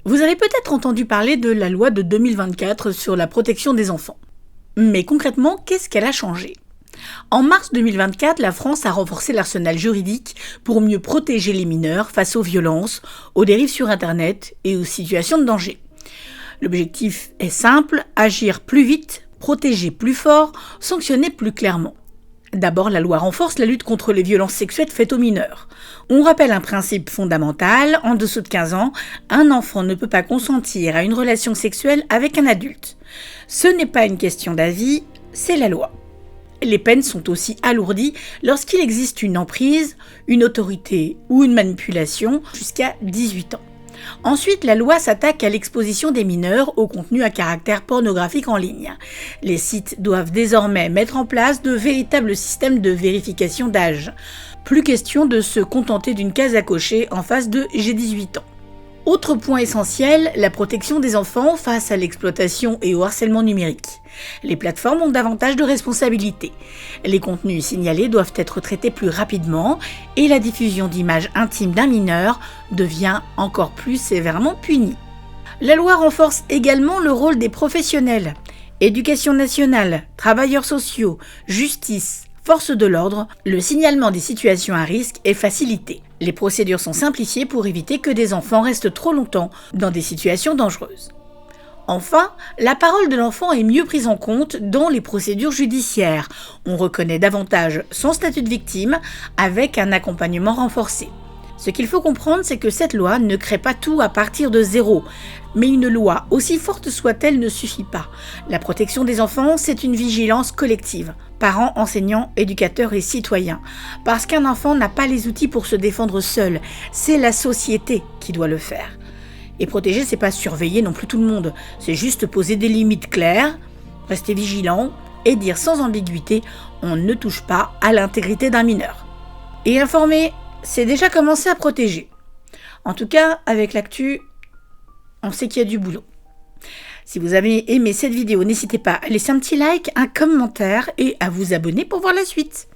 Vous avez peut-être entendu parler de la loi de 2024 sur la protection des enfants. Mais concrètement, qu'est-ce qu'elle a changé ? En mars 2024, la France a renforcé l'arsenal juridique pour mieux protéger les mineurs face aux violences, aux dérives sur Internet et aux situations de danger. L'objectif est simple, agir plus vite, protéger plus fort, sanctionner plus clairement. D'abord, la loi renforce la lutte contre les violences sexuelles faites aux mineurs. On rappelle un principe fondamental, en dessous de 15 ans, un enfant ne peut pas consentir à une relation sexuelle avec un adulte. Ce n'est pas une question d'avis, c'est la loi. Les peines sont aussi alourdies lorsqu'il existe une emprise, une autorité ou une manipulation jusqu'à 18 ans. Ensuite, la loi s'attaque à l'exposition des mineurs au contenu à caractère pornographique en ligne. Les sites doivent désormais mettre en place de véritables systèmes de vérification d'âge. Plus question de se contenter d'une case à cocher en face de « j'ai 18 ans ». Autre point essentiel, la protection des enfants face à l'exploitation et au harcèlement numérique. Les plateformes ont davantage de responsabilités. Les contenus signalés doivent être traités plus rapidement et la diffusion d'images intimes d'un mineur devient encore plus sévèrement punie. La loi renforce également le rôle des professionnels. Éducation nationale, travailleurs sociaux, justice, forces de l'ordre, le signalement des situations à risque est facilité. Les procédures sont simplifiées pour éviter que des enfants restent trop longtemps dans des situations dangereuses. Enfin, la parole de l'enfant est mieux prise en compte dans les procédures judiciaires. On reconnaît davantage son statut de victime avec un accompagnement renforcé. Ce qu'il faut comprendre, c'est que cette loi ne crée pas tout à partir de zéro. Mais une loi, aussi forte soit-elle, ne suffit pas. La protection des enfants, c'est une vigilance collective. Parents, enseignants, éducateurs et citoyens. Parce qu'un enfant n'a pas les outils pour se défendre seul. C'est la société qui doit le faire. Et protéger, c'est pas surveiller non plus tout le monde. C'est juste poser des limites claires, rester vigilant et dire sans ambiguïté, on ne touche pas à l'intégrité d'un mineur. Et informer, c'est déjà commencer à protéger. En tout cas, avec l'actu, on sait qu'il y a du boulot. Si vous avez aimé cette vidéo, n'hésitez pas à laisser un petit like, un commentaire et à vous abonner pour voir la suite.